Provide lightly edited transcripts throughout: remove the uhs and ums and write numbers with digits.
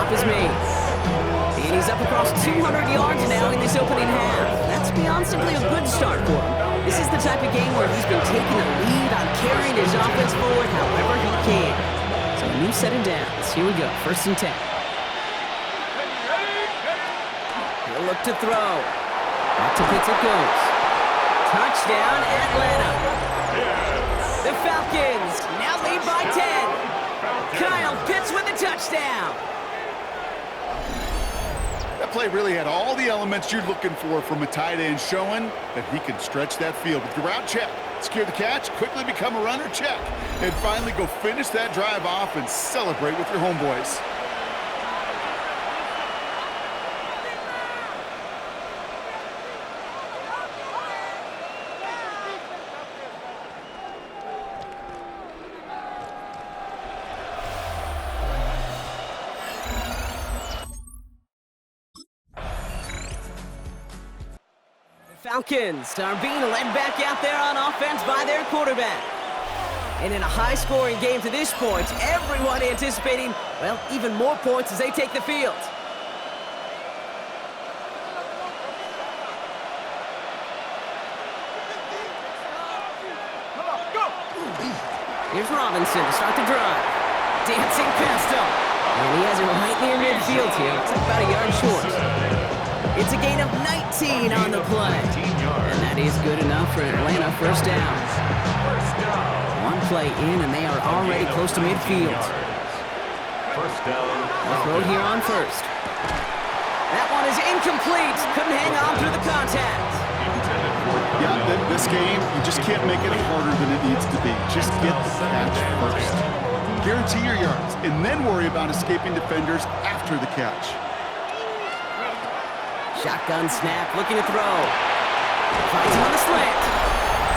stop is made. And he's up across 200 yards now in this opening half. That's beyond simply a good start for him. This is the type of game where he's been taking the lead on carrying his offense forward however he can. So a new set of downs. Here we go, 1st and 10. He'll look to throw. Back to Pitts it goes. Touchdown, Atlanta. The Falcons now lead by 10. Kyle Pitts with a touchdown. That play really had all the elements you're looking for from a tight end, showing that he can stretch that field with the route check, secure the catch, quickly become a runner check, and finally go finish that drive off and celebrate with your homeboys. Falcons are being led back out there on offense by their quarterback. And in a high-scoring game to this point, everyone anticipating, well, even more points as they take the field. Here's Robinson to start the drive. Dancing past him. And he has it right near midfield here. It's about a yard short. It's a gain of 19 on the play. And that is good enough for Atlanta. 1st down. One play in, and they are already close to midfield. They'll throw here on 1st. That one is incomplete. Couldn't hang on through the contact. Yeah, this game, you just can't make it harder than it needs to be. Just get the catch first. Guarantee your yards, and then worry about escaping defenders after the catch. Shotgun snap, looking to throw. Finds him on the slant.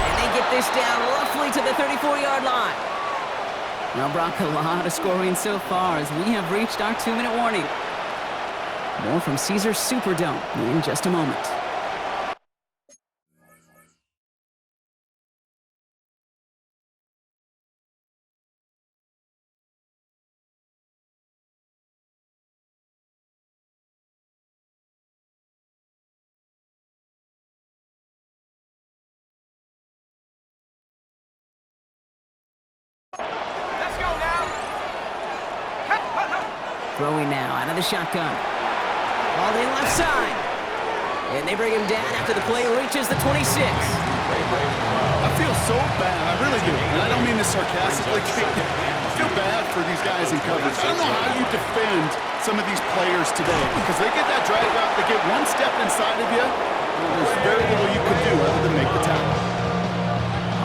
And they get this down roughly to the 34-yard line. Now, Brock, a lot of scoring so far as we have reached our 2-minute warning. More from Caesars Superdome in just a moment. Throwing now out of the shotgun. Ball in left side. And they bring him down after the play reaches the 26. I feel so bad. I really do. And I don't mean this sarcastically. I feel bad for these guys in coverage. I don't know how you defend some of these players today because they get that drag route, they get one step inside of you, and there's very little you can do other than make the tackle.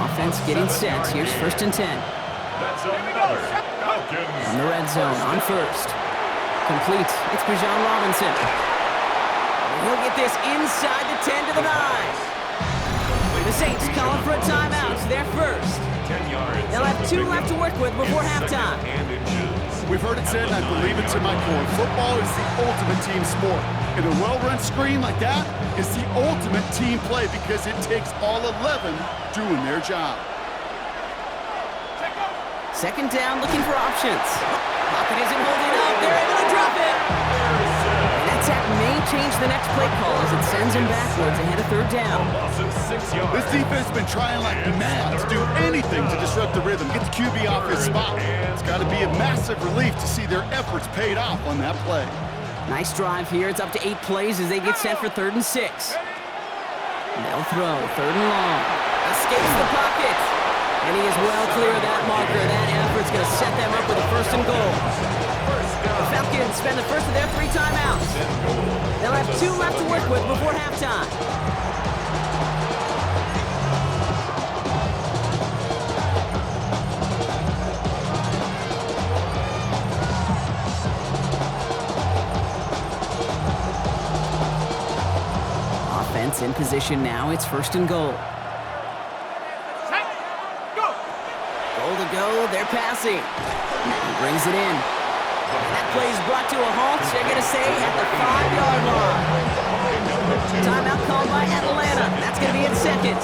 Offense getting set. Here's 1st and 10. On the red zone, on 1st. Complete. It's Bijan Robinson. He'll get this inside the 10 to the 9. The Saints calling for a timeout. They're 1st. They'll have 2 left to work with before halftime. We've heard it said, and I believe it to my core, football is the ultimate team sport. And a well-run screen like that is the ultimate team play because it takes all 11 doing their job. 2nd down, looking for options. Pocket isn't holding up. They're able to drop it. And that sack may change the next play call as it sends him backwards ahead of 3rd down. This defense has been trying like mad to do anything to disrupt the rhythm, get the QB off his spot. It's got to be a massive relief to see their efforts paid off on that play. Nice drive here. It's up to 8 plays as they get set for 3rd and 6. They'll throw 3rd and long. Escapes the pocket. And he is well clear of that marker. That effort's going to set them up with a 1st and goal. The Falcons spend the first of their 3 timeouts. They'll have 2 left to work with before halftime. Offense in position now. It's 1st and goal. Go, they're passing. He brings it in. That play is brought to a halt, they're going to say, at the 5-yard line. Timeout called by Atlanta. That's going to be at 2nd.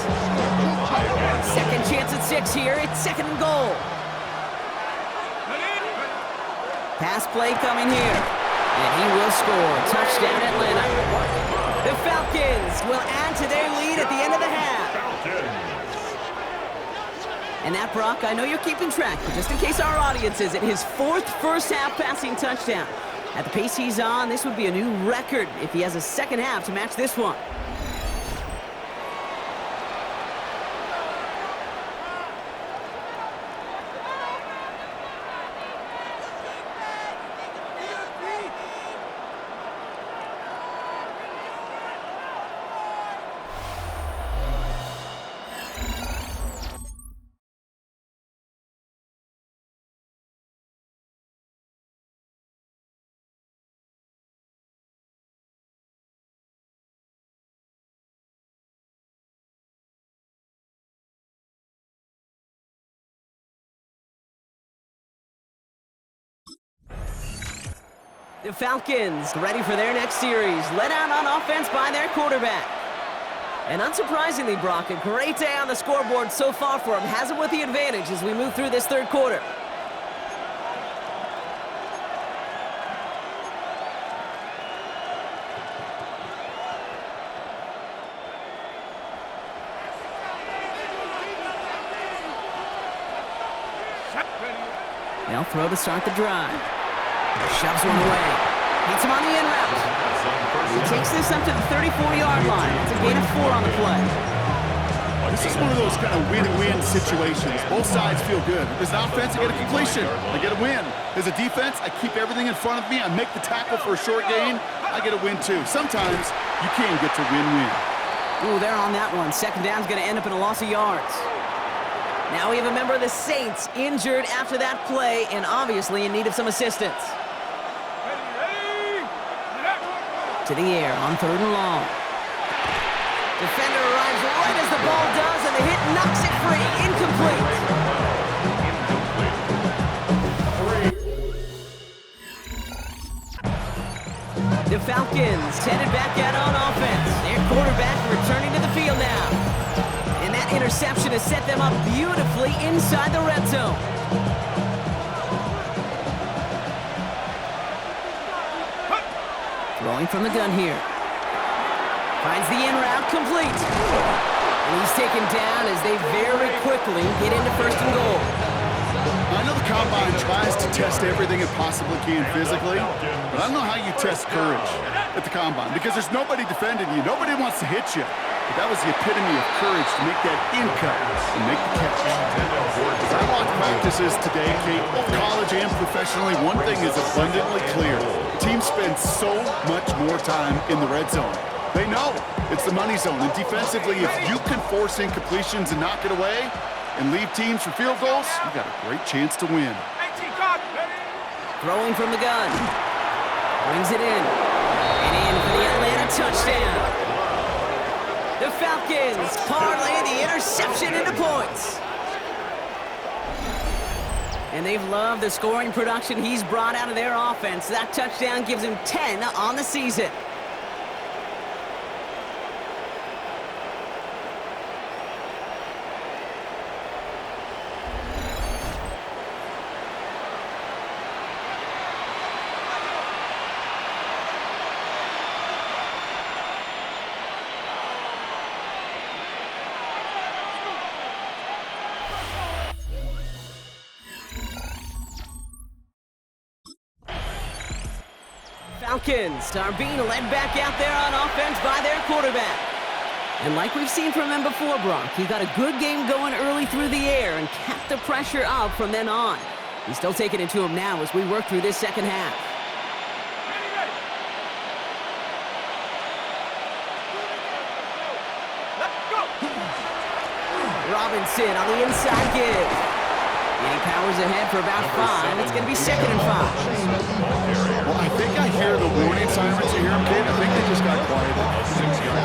2nd chance at 6 here. It's 2nd and goal. Pass play coming here. And he will score. Touchdown, Atlanta. The Falcons will add to their lead at the end of the half. And that, Brock, I know you're keeping track, but just in case our audience isn't, his 4th first-half passing touchdown. At the pace he's on, this would be a new record if he has a second half to match this one. The Falcons ready for their next series, led out on offense by their quarterback. And unsurprisingly, Brock, a great day on the scoreboard so far for him. Has him with the advantage as we move through this third quarter. They'll throw to start the drive. Shoves one away. Hits him on the in route. He takes this up to the 34-yard line. It's a gain of 4 on the play. This is one of those kind of win-win situations. Both sides feel good. As an offense, I get a completion. I get a win. As a defense, I keep everything in front of me. I make the tackle for a short gain. I get a win, too. Sometimes you can get to win-win. Ooh, they're on that one. Second down's going to end up in a loss of yards. Now we have a member of the Saints injured after that play and obviously in need of some assistance. To the air on 3rd and long. Defender arrives right as the ball does, and the hit knocks it free. Incomplete. The Falcons headed back out on offense. Their quarterback returning to the field now. And that interception has set them up beautifully inside the red zone. Throwing from the gun here. Finds the in route complete. And he's taken down as they very quickly get into 1st and goal. I know the Combine tries to test everything it possibly can physically, but I don't know how you test courage at the Combine because there's nobody defending you. Nobody wants to hit you. But that was the epitome of courage to make that in cut and make the catch. As I watch practices today, Kate, both college and professionally, one thing is abundantly clear. Teams spend so much more time in the red zone. They know it's the money zone. And defensively, if you can force incompletions and knock it away and leave teams for field goals, you got a great chance to win. Throwing from the gun. Brings it in. And in for the Atlanta touchdown. The Falcons parlay the interception into points. And they've loved the scoring production he's brought out of their offense. That touchdown gives him 10 on the season. Falcons are being led back out there on offense by their quarterback. And like we've seen from him before, Brock, he got a good game going early through the air and kept the pressure up from then on. He's still taking it to him now as we work through this second half. Robinson on the inside give. And he powers ahead for about 5. It's going to be 2nd and 5. Well, I think I hear the warning sirens. You hear them, Kate? I think they just got quieted.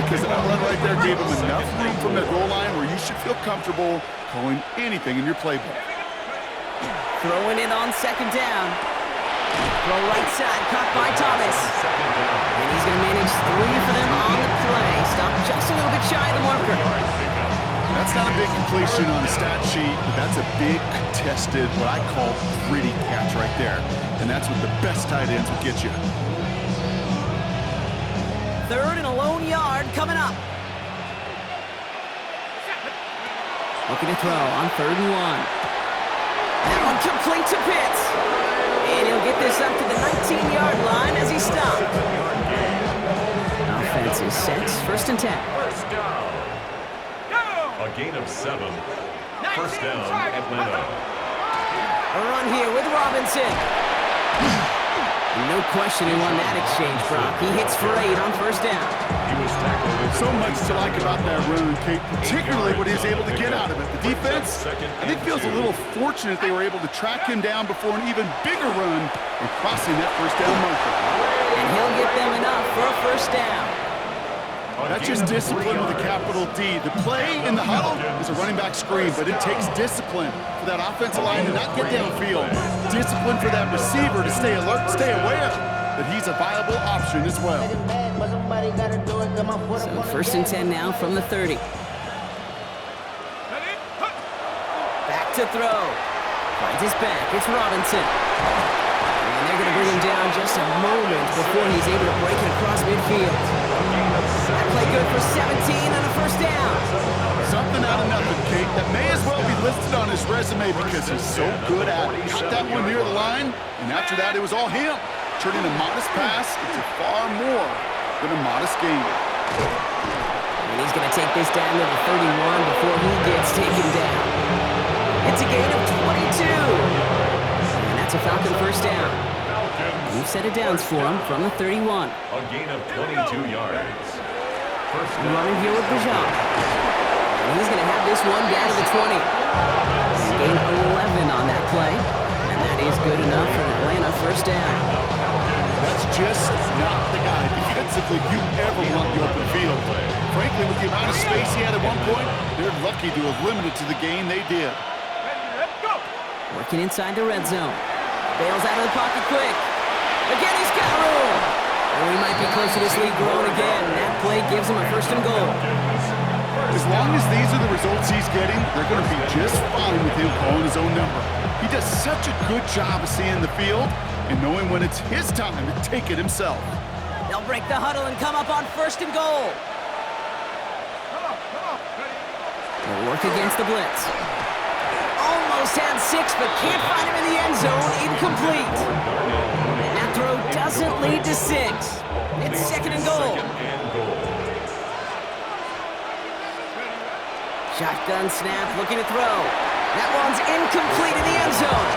Because that run right there gave them enough room from the goal line where you should feel comfortable calling anything in your playbook. Throwing it on 2nd down. Throw right side, caught by Thomas. And he's going to manage 3 for them on the play. Stop just a little bit shy of the marker. That's not a big completion on a stat sheet, but that's a big contested, what I call gritty catch right there. And that's what the best tight ends will get you. Third and a lone yard coming up. Looking to throw on 3rd and 1. That one complete to Pitts. And he'll get this up to the 19-yard line as he stopped. Offense is set. 1st and 10. First down. A gain of 7. First down, Atlanta. A run here with Robinson. No question he won that exchange, Brock. He hits for 8 on 1st down. He was tackled. So much to like about that run, Kate, particularly what he was able to get out of it. The defense, I think, feels a little fortunate they were able to track him down before an even bigger run and crossing that 1st down marker. And he'll get them enough for a 1st down. That's just discipline with a capital D. The play in the huddle is a running back screen, but it takes discipline for that offensive line to not get downfield. Discipline for that receiver to stay alert, stay aware that he's a viable option as well. So 1st and 10 now from the 30. Back to throw. Finds his back. It's Robinson. And they're going to bring him down just a moment before he's able to break it across midfield. That play good for 17 and a 1st down. Something out of nothing, Kate. That may as well be listed on his resume because he's so good at it. Got that one near the line, and after that, it was all him. Turning a modest pass into far more than a modest gain. And he's going to take this down to the 31 before he gets taken down. It's a gain of 22. And that's a Falcon 1st down. New set of downs for him from the 31. A gain of 22 yards. First down. Running here with Bajan. And he's going to have this one down to the 20. Gain 11 on that play. And that is good enough for Atlanta 1st down. That's just not the guy defensively you ever want in the open field. Frankly, with the amount of space he had at one point, they're lucky to have limited to the gain they did. Working inside the red zone. Bails out of the pocket quick. Again, he's got room. And we might be close to this lead growing again. That play gives him a 1st and goal. As long as these are the results he's getting, they're going to be just fine with him calling his own number. He does such a good job of seeing the field and knowing when it's his time to take it himself. They'll break the huddle and come up on 1st and goal. They'll work against the blitz. Almost had 6, but can't find him in the end zone. Incomplete. That throw doesn't lead to 6. It's 2nd and goal. Shotgun snap, looking to throw. That one's incomplete in the end zone.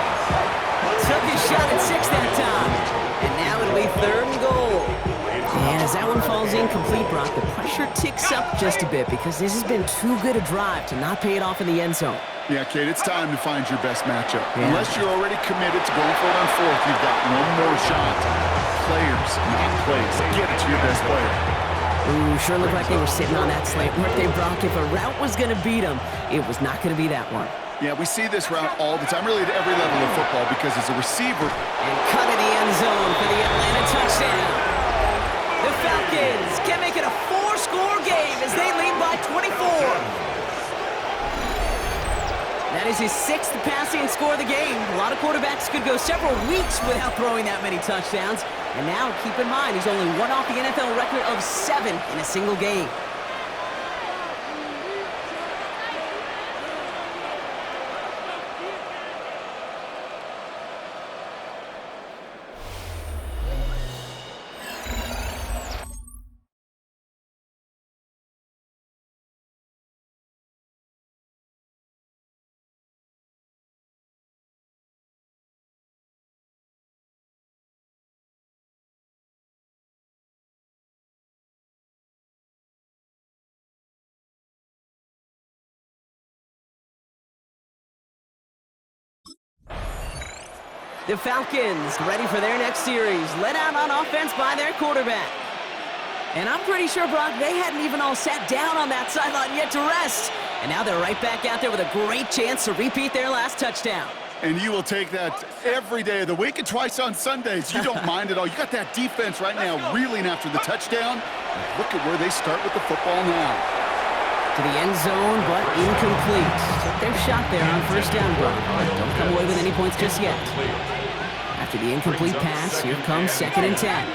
Took his shot at 6 that time. And now it'll be 3rd and goal. And as that one falls incomplete, Brock, the pressure ticks up just a bit because this has been too good a drive to not pay it off in the end zone. Yeah, Kate, it's time to find your best matchup. Yeah. Unless you're already committed to going for it on 4th, you've got one more shot. Players, not plays. Get it to your best player. Ooh, sure looked like they were sitting on that slant. Weren't they, Brock? If a route was going to beat them, it was not going to be that one. Yeah, we see this route all the time, really at every level of football, because as a receiver... And cut in the end zone for the Atlanta touchdown. The Falcons can make it a 4-score game as they lead by 24. That is his 6th passing score of the game. A lot of quarterbacks could go several weeks without throwing that many touchdowns. And now, keep in mind, he's only one off the NFL record of 7 in a single game. The Falcons ready for their next series, led out on offense by their quarterback. And I'm pretty sure, Brock, they hadn't even all sat down on that sideline yet to rest. And now they're right back out there with a great chance to repeat their last touchdown. And you will take that every day of the week and twice on Sundays. You don't mind at all. You got that defense right now reeling after the touchdown. And look at where they start with the football now. To the end zone, but incomplete. Took their shot there on first down, but don't come away with any points just yet. After the incomplete pass, here comes 2nd and 10.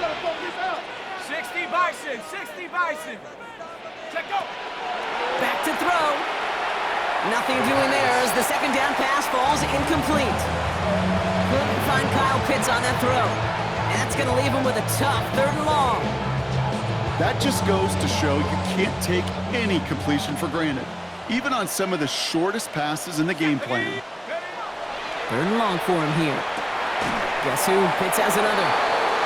60 Bison, 60 Bison. Check go. Back to throw. Nothing doing there as the 2nd down pass falls incomplete. Couldn't find Kyle Pitts on that throw. And that's going to leave him with a tough 3rd and long. That just goes to show you can't take any completion for granted, even on some of the shortest passes in the game plan. 3rd and long for him here. Guess who? Pitts has another.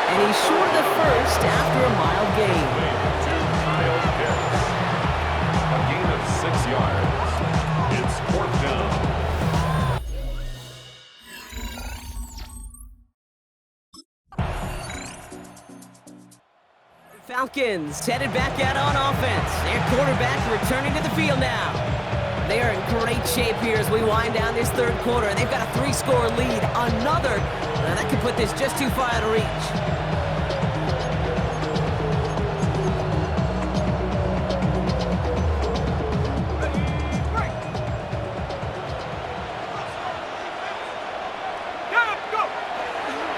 And he's short of the first after a mild gain. A gain of 6 yards. It's 4th down. Falcons headed back out on offense. Their quarterback returning to the field now. They are in great shape here as we wind down this 3rd quarter. They've got a 3-score lead. Another that could put this just too far out of reach.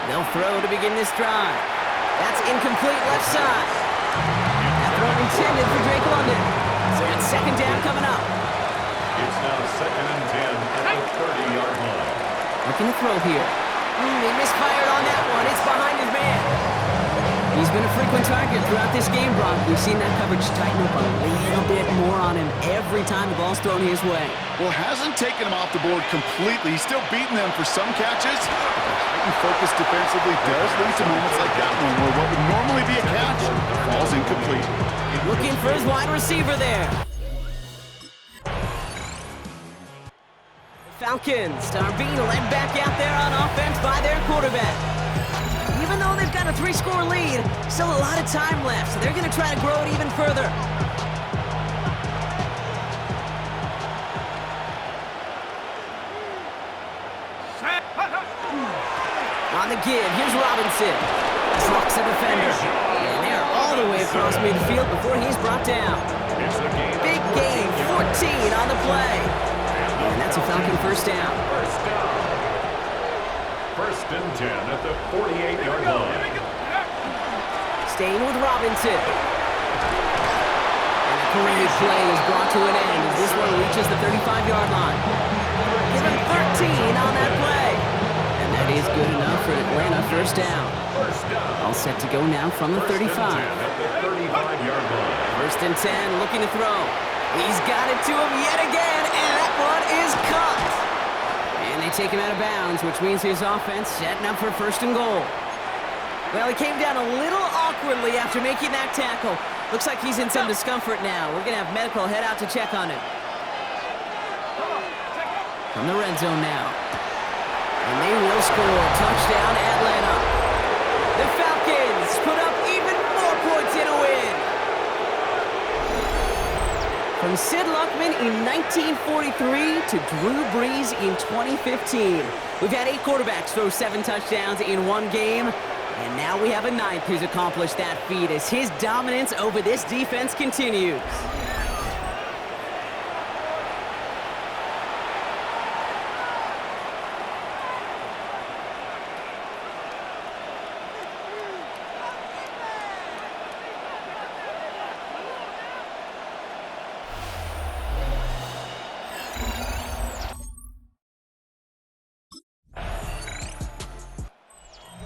They'll throw to begin this drive. That's incomplete left side. That throw intended for Drake London. So it's 2nd down coming up. It's now 2nd and 10 at the 30-yard line. Looking to throw here. He misfired on that one. It's behind his man. He's been a frequent target throughout this game, Brock. We've seen that coverage tighten up a little bit more on him every time the ball's thrown his way. Well, hasn't taken him off the board completely. He's still beating them for some catches. Heightened focus defensively does lead to moments like that one where what would normally be a catch falls incomplete. Looking for his wide receiver there. Falcons are being led back out there on offense by their quarterback. Even though they've got a 3-score lead, still a lot of time left, so they're going to try to grow it even further. On the give, here's Robinson. Trucks a defender. And they're all the way across midfield before he's brought down. Big gain, 14 on the play. And that's a Falcon first down. 1st and 10 at the 48-yard line. Staying with Robinson. And the great play is brought to an end as this one reaches the 35-yard line. Give him 13 on that play. And that is good enough for Atlanta first down. All set to go now from the 35. 1st and 10, looking to throw. He's got it to him yet again, and that one is caught. And they take him out of bounds, which means his offense setting up for 1st and goal. Well, he came down a little awkwardly after making that tackle. Looks like he's in some discomfort now. We're going to have medical head out to check on him. From the red zone now. And they will score. Touchdown, Atlanta. The Falcons put up even more points in a win. From Sid Luckman in 1943 to Drew Brees in 2015. We've had 8 quarterbacks throw 7 touchdowns in one game. And now we have a 9th who's accomplished that feat as his dominance over this defense continues.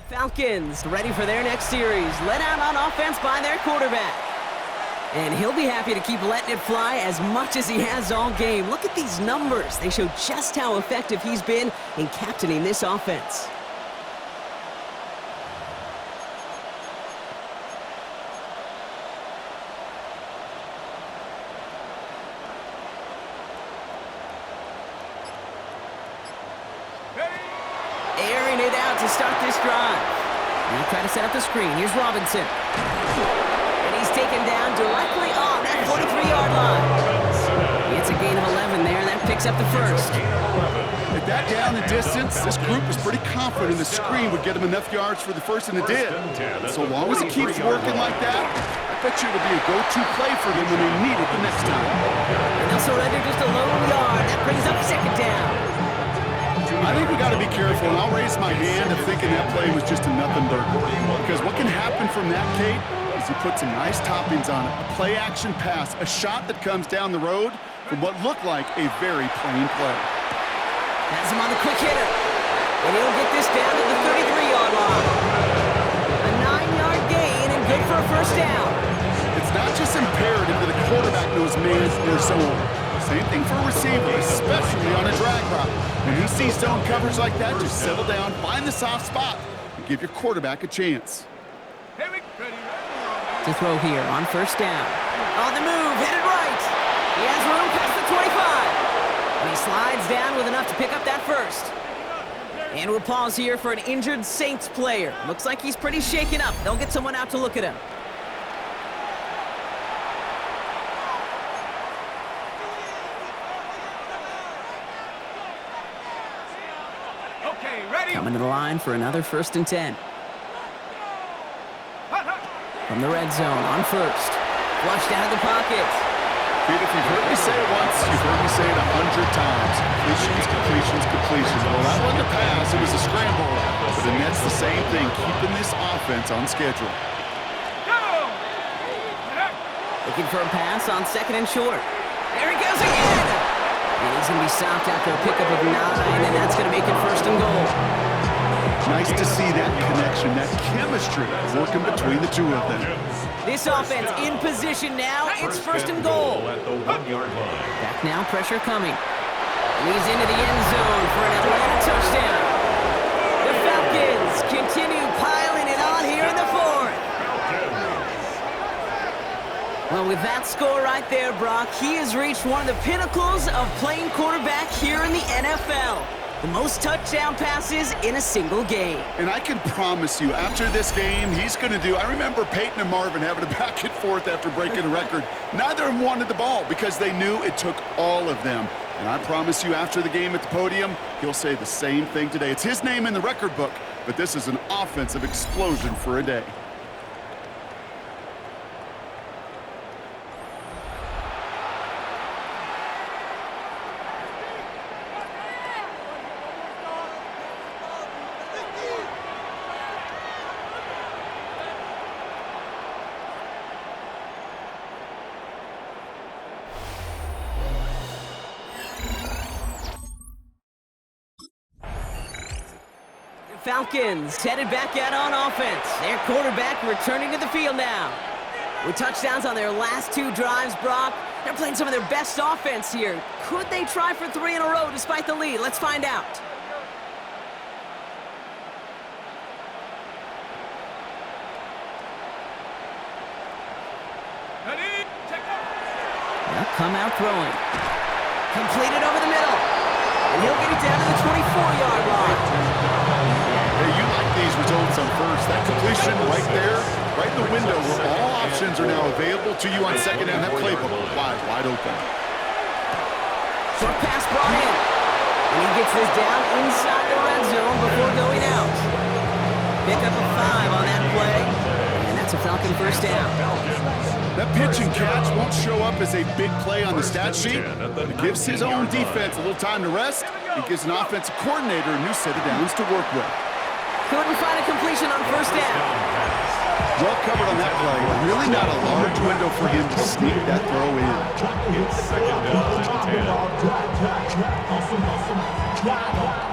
Falcons ready for their next series, led out on offense by their quarterback. And he'll be happy to keep letting it fly as much as he has all game. Look at these numbers. They show just how effective he's been in captaining this offense. Airing it out to start this drive. He'll try to set up the screen. Here's Robinson. And he's taken down directly on that 43-yard line. It's a gain of 11 there. That picks up the first. At that down and distance, this group was pretty confident the screen would get him enough yards for the first, and it did. So long as it keeps working like that, I bet you it'll be a go-to play for them when they need it the next time. And they'll surrender just a lone yard. That brings up second down. I think we got to be careful, and I'll raise my hand of thinking that play was just a nothing burger. Because what can happen from that, Kate, is you put some nice toppings on it. A play-action pass, a shot that comes down the road from what looked like a very plain play. Has him on the quick hitter. And he'll get this down to the 33-yard line. A 9-yard gain and good for a first down. It's not just imperative that a quarterback knows man or zone. Same thing for a receiver, especially on a drag route. When you see zone coverage like that, just settle down, find the soft spot, and give your quarterback a chance. To throw here on first down. On the move, headed right. He has room past the 25. And he slides down with enough to pick up that first. And we'll pause here for an injured Saints player. Looks like he's pretty shaken up. They'll get someone out to look at him. Okay, ready? Coming to the line for another 1st and 10. From the red zone on first. Flushed out of the pocket. Pete, if you've heard me say it once, you've heard me say it 100 times. Completions, completions, completions. Well, that wasn't a pass. It was a scramble. But then that's the same thing, keeping this offense on schedule. Looking for a pass on 2nd and short. There he goes again! And he's going to be stopped after a pickup of 9, and that's going to make it 1st and goal. Nice to see that connection, that chemistry working between the two of them. This offense in position now. It's 1st and goal. At the 1-yard line. Back now, pressure coming. And he's into the end zone for an Atlanta touchdown. The Falcons continue piling it on here in the 4th. Well, with that score right there, Brock, he has reached one of the pinnacles of playing quarterback here in the NFL. The most touchdown passes in a single game. And I can promise you, after this game, he's going to do... I remember Peyton and Marvin having a back and forth after breaking a record. Neither of them wanted the ball because they knew it took all of them. And I promise you, after the game at the podium, he'll say the same thing today. It's his name in the record book, but this is an offensive explosion for a day. Falcons headed back out on offense. Their quarterback returning to the field now. With touchdowns on their last 2 drives, Brock, they're playing some of their best offense here. Could they try for 3 in a row despite the lead? Let's find out. Ready? Check out. They'll come out throwing. Completed over the middle. And he'll get it down to the 24-yard line. Hey, you like these results on first. That completion right there, right in the window where all options are now available to you on second down. That playbook wide open. Short pass brought in. And he gets this down inside the red zone before going out. Pick up a 5 on that play. And that's a Falcon first down. That pitch and catch won't show up as a big play on the stat sheet. It gives his own defense a little time to rest. It gives an offensive coordinator a new set of downs to work with. Couldn't find a completion on first down. Well covered on that play. Really not a large window for him to sneak that throw in. It's 2nd down and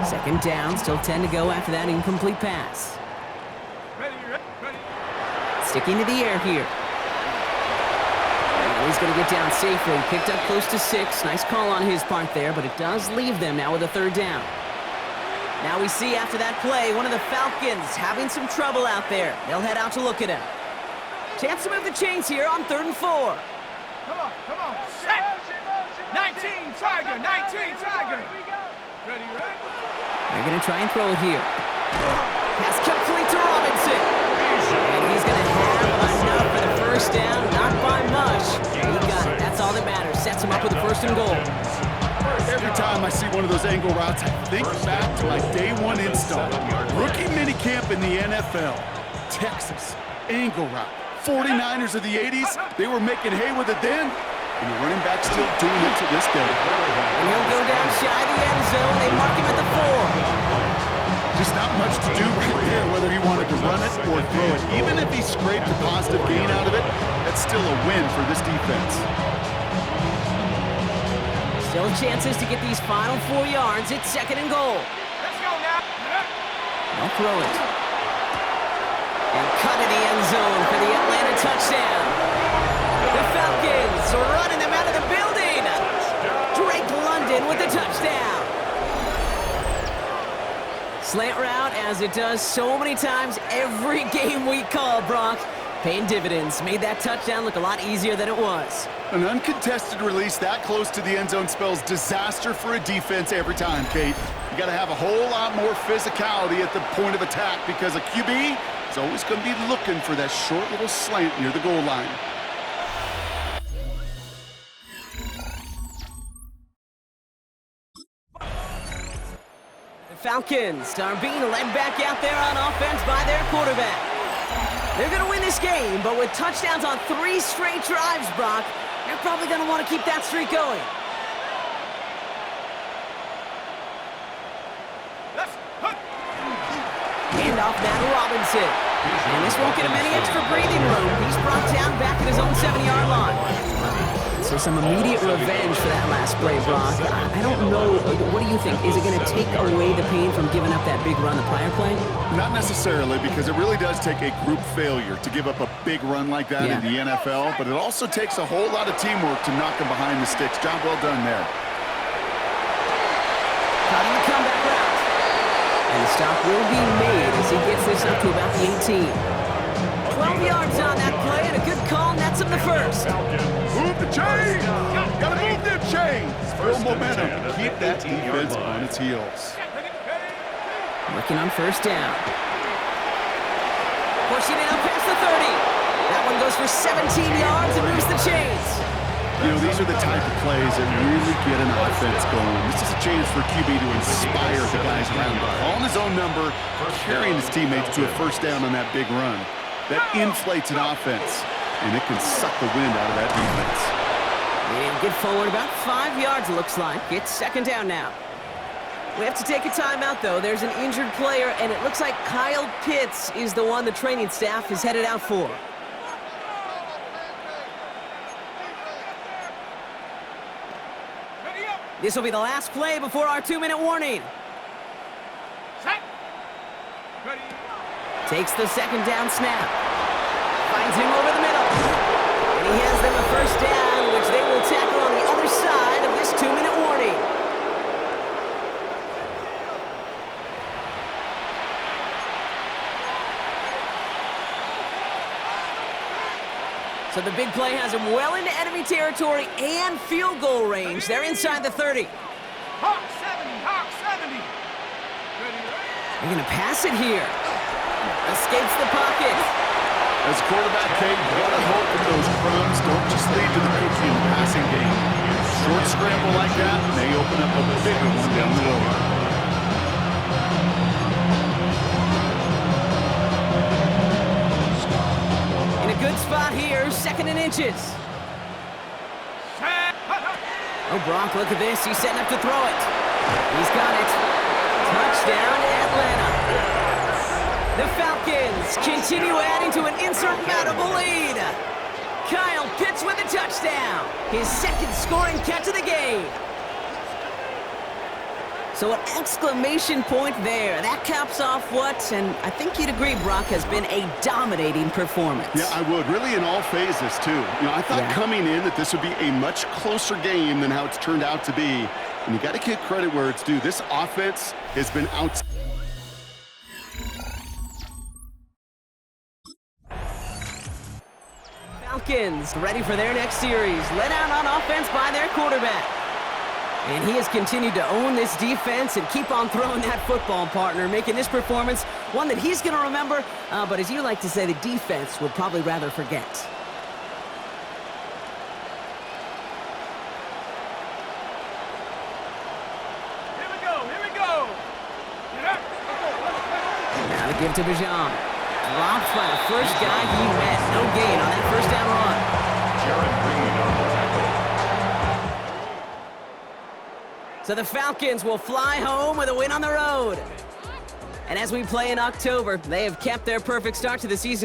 10. 2nd down, still 10 to go after that incomplete pass. Ready, ready. Sticking to the air here. And he's going to get down safely. Picked up close to 6. Nice call on his part there, but it does leave them now with a 3rd down. Now we see after that play, one of the Falcons having some trouble out there. They'll head out to look at him. Chance to move the chains here on 3rd and 4. Come on. Set. 19, Tiger, 19, Tiger. Ready, ready. They're going to try and throw it here. Pass complete to Robinson. And he's going to have enough for the first down. Not by much. He got it. That's all that matters. Sets him up with a 1st and goal. Every time time I see one of those angle routes, I think back to my day one install. Rookie minicamp in the NFL. Texas, angle route. 49ers of the 80s, they were making hay with it then, and the running back's still doing it to this day. And he'll go down shy of the end zone. They mark him at the 4. Just not much to do right there, whether he wanted to run it or throw it. Even if he scraped a positive gain out of it, that's still a win for this defense. Still chances to get these final 4 yards. It's 2nd and goal. Let's go now. They'll throw it. And cut in the end zone for the Atlanta touchdown. The Falcons are running them out of the building. Drake London with the touchdown. Slant route, as it does so many times every game we call, Brock. Paying dividends. Made that touchdown look a lot easier than it was. An uncontested release that close to the end zone spells disaster for a defense every time, Kate. You got to have a whole lot more physicality at the point of attack because a QB is always going to be looking for that short little slant near the goal line. The Falcons are being led back out there on offense by their quarterback. They're going to win this game, but with touchdowns on 3 straight drives, Brock, they're probably going to want to keep that streak going. Hand off Matt Robinson. And this won't get him any extra breathing room. He's brought down back at his own 7-yard line. So some immediate revenge for that last play, Brock. I don't know. What do you think? Is it going to take away the pain from giving up that big run the prior play? Not necessarily, because it really does take a group failure to give up a big run like that in the NFL, but it also takes a whole lot of teamwork to knock him behind the sticks. Job well done there. Cutting the comeback route. And the stop will be made as he gets this up to about the 18. 12 yards on that play, and a good call nets him the first. Move the chains! Gotta move them chains! Build momentum. Keep that defense on its heels. Working on first down. Pushing it out past the 30. That one goes for 17 yards and moves the chains. You know, these are the type of plays that really get an offense going. This is a chance for QB to inspire the guys around him. Calling his own number, carrying his teammates to a first down on that big run. That inflates an offense, and it can suck the wind out of that defense. And get forward about 5 yards, looks like. It's 2nd down now. We have to take a timeout, though. There's an injured player, and it looks like Kyle Pitts is the one the training staff is headed out for. This will be the last play before our 2-minute warning. Set. Ready. Takes the 2nd down snap. Finds him over the middle. And he has them a first down, which they will tackle on the other side of this 2-minute warning. So the big play has him well into enemy territory and field goal range. They're inside the 30. Hawk 70, Hawk 70. Ready, ready. They're going to pass it here. Escapes the pocket. As a quarterback, Kate, you gotta hope that those crumbs don't just lead to the cookie in the passing game. Short scramble like that may open up a bigger one down the road. In a good spot here, 2nd and inches. Oh, Brock, look at this. He's setting up to throw it. He's got it. Touchdown, Atlanta. The Falcons continue adding to an insurmountable lead. Kyle Pitts with a touchdown. His 2nd scoring catch of the game. So an exclamation point there. That caps off what, and I think you'd agree, Brock, has been a dominating performance. Yeah, I would. Really in all phases, too. You know, I thought coming in that this would be a much closer game than how it's turned out to be. And you got to give credit where it's due. This offense has been outstanding. Falcons ready for their next series. Led out on offense by their quarterback. And he has continued to own this defense and keep on throwing that football, partner, making this performance one that he's going to remember, but as you like to say, the defense would probably rather forget. Give to Bijan. Dropped by the first guy he met. No gain on that first down run. Jared Reed on the tackle. So the Falcons will fly home with a win on the road. And as we play in October, they have kept their perfect start to the season